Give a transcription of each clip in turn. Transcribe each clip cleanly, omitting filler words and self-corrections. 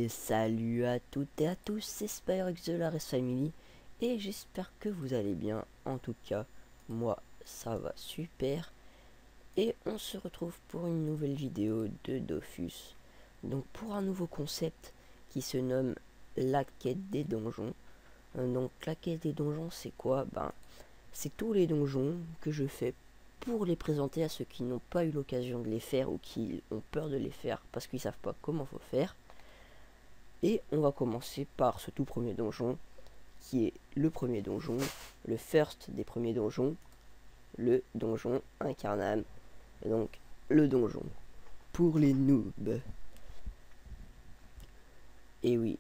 Et salut à toutes et à tous, c'est Spyrox de la Race Family et j'espère que vous allez bien. En tout cas, moi ça va super. Et on se retrouve pour une nouvelle vidéo de Dofus. Donc pour un nouveau concept qui se nomme la quête des donjons. Donc la quête des donjons c'est quoi? C'est tous les donjons que je fais pour les présenter à ceux qui n'ont pas eu l'occasion de les faire ou qui ont peur de les faire parce qu'ils savent pas comment faut faire. Et on va commencer par ce tout premier donjon, qui est le premier donjon, le first des premiers donjons, le donjon Incarnam. Donc, le donjon pour les noobs. Et oui,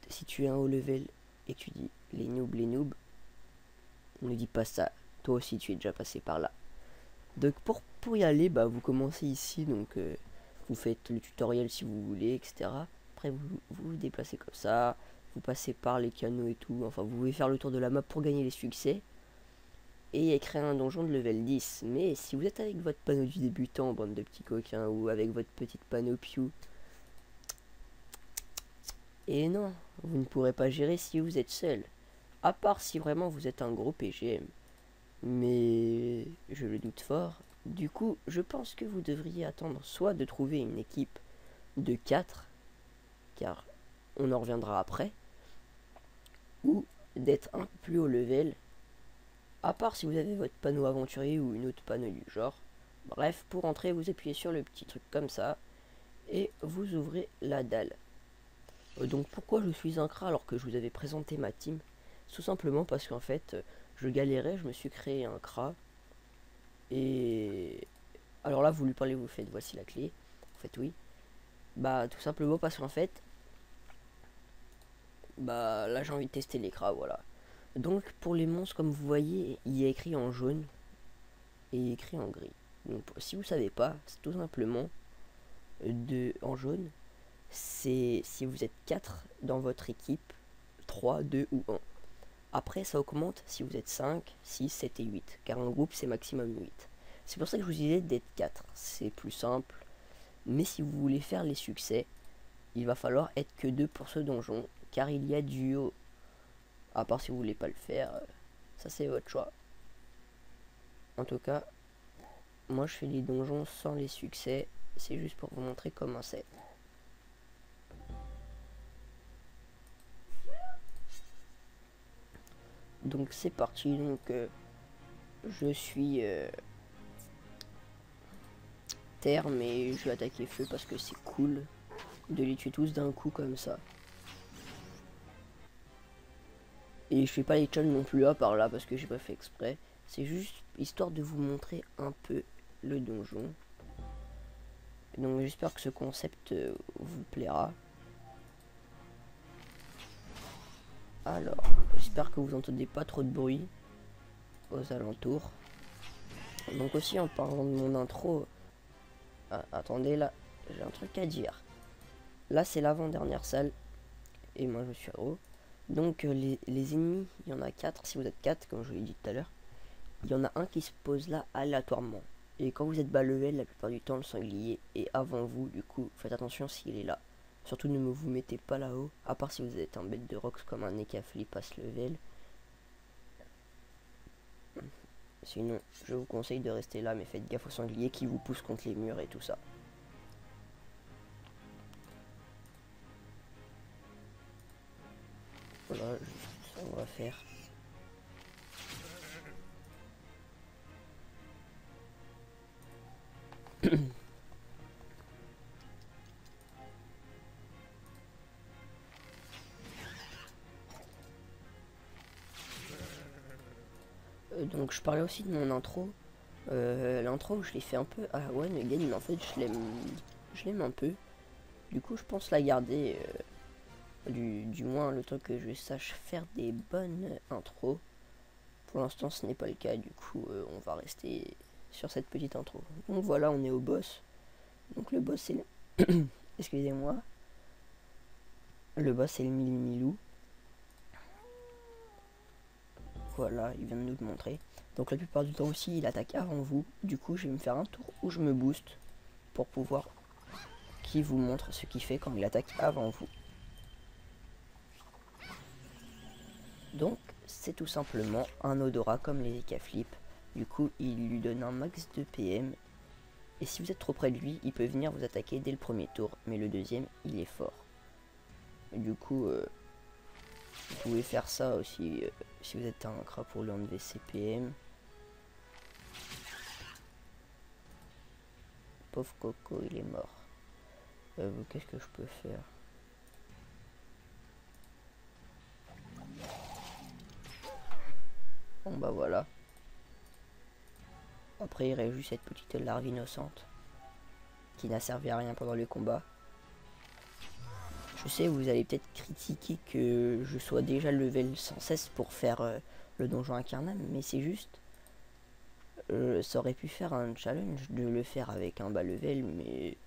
si tu es un haut level et que tu dis les noobs, ne dis pas ça. Toi aussi, tu es déjà passé par là. Donc, pour y aller, vous commencez ici, donc vous faites le tutoriel si vous voulez, etc. Après vous déplacez comme ça, vous passez par les canaux et tout, enfin vous pouvez faire le tour de la map pour gagner les succès et créer un donjon de level 10. Mais si vous êtes avec votre panneau du débutant, bande de petits coquins, ou avec votre petite panneau Pew, et non, vous ne pourrez pas gérer si vous êtes seul, à part si vraiment vous êtes un gros PGM, mais je le doute fort. Du coup je pense que vous devriez attendre soit de trouver une équipe de 4, car on en reviendra après, ou d'être un peu plus haut level, à part si vous avez votre panneau aventurier ou une autre panneau du genre. Bref, pour entrer, vous appuyez sur le petit truc comme ça, et vous ouvrez la dalle. Donc pourquoi je suis un crat alors que je vous avais présenté ma team? Tout simplement parce qu'en fait, je galérais, je me suis créé un crat, et... Alors là, vous lui parlez, vous faites, voici la clé. En fait, oui. Tout simplement parce qu'en fait, là j'ai envie de tester l'écran, voilà. Donc pour les monstres, comme vous voyez, il y a écrit en jaune et écrit en gris. Donc si vous savez pas, c'est tout simplement en jaune, c'est si vous êtes 4 dans votre équipe, 3, 2 ou 1. Après ça augmente si vous êtes 5, 6, 7 et 8, car un groupe c'est maximum 8. C'est pour ça que je vous disais d'être 4, c'est plus simple. Mais si vous voulez faire les succès, il va falloir être que 2 pour ce donjon, car il y a duo. À part si vous voulez pas le faire, ça c'est votre choix. En tout cas, moi je fais les donjons sans les succès, c'est juste pour vous montrer comment c'est. Donc c'est parti, donc je suis terre, mais je vais attaquer feu parce que c'est cool de les tuer tous d'un coup comme ça. Et je fais pas les challenges non plus là par là parce que j'ai pas fait exprès. C'est juste histoire de vous montrer un peu le donjon. Donc j'espère que ce concept vous plaira. Alors, j'espère que vous entendez pas trop de bruit aux alentours. Donc aussi en parlant de mon intro, attendez là, j'ai un truc à dire. Là c'est l'avant-dernière salle et moi je suis à haut. Donc les ennemis, il y en a 4, si vous êtes 4 comme je vous l'ai dit tout à l'heure. Il y en a un qui se pose là aléatoirement. Et quand vous êtes bas level, la plupart du temps le sanglier est avant vous, du coup faites attention s'il est là. Surtout ne vous mettez pas là-haut, à part si vous êtes un bête de rocks comme un Nekafli passe level. Sinon, je vous conseille de rester là, mais faites gaffe aux sangliers qui vous poussent contre les murs et tout ça. Voilà, ça on va faire. Donc je parlais aussi de mon intro. L'intro je l'ai fait un peu à One Again, mais en fait je l'aime un peu. Du coup je pense la garder, du moins le temps que je sache faire des bonnes intros. Pour l'instant ce n'est pas le cas, du coup on va rester sur cette petite intro. Donc voilà, on est au boss. Donc le boss c'est le... excusez-moi. Le boss c'est le Milou. Voilà, il vient de nous le montrer. Donc la plupart du temps aussi, il attaque avant vous. Du coup, je vais me faire un tour où je me booste pour pouvoir qu'il vous montre ce qu'il fait quand il attaque avant vous. Donc c'est tout simplement un odorat comme les Ekaflip. Du coup il lui donne un max de PM. Et si vous êtes trop près de lui, il peut venir vous attaquer dès le premier tour. Mais le deuxième, il est fort. Et du coup, vous pouvez faire ça aussi si vous êtes un crabe pour lui enlever ses PM. Pauvre Coco, il est mort. Qu'est-ce que je peux faire? Bon bah voilà. Après il reste juste cette petite larve innocente qui n'a servi à rien pendant le combat. Je sais, vous allez peut-être critiquer que je sois déjà level 116 pour faire le donjon incarnable, mais c'est juste, ça aurait pu faire un challenge de le faire avec un bas level, mais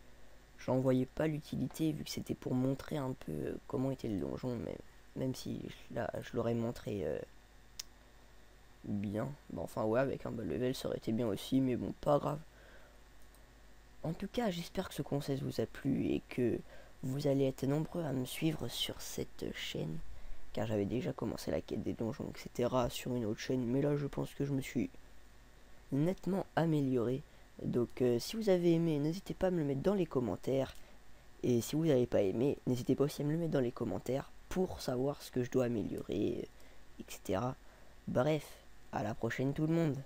j'en voyais pas l'utilité vu que c'était pour montrer un peu comment était le donjon, même si là je l'aurais montré bien. Bon, enfin ouais, avec un bas level ça aurait été bien aussi, mais bon, pas grave. En tout cas, j'espère que ce conseil vous a plu et que vous allez être nombreux à me suivre sur cette chaîne, car j'avais déjà commencé la quête des donjons, etc. sur une autre chaîne, mais là je pense que je me suis nettement amélioré. Donc si vous avez aimé, n'hésitez pas à me le mettre dans les commentaires. Et si vous n'avez pas aimé, n'hésitez pas aussi à me le mettre dans les commentaires pour savoir ce que je dois améliorer, etc. Bref, à la prochaine tout le monde.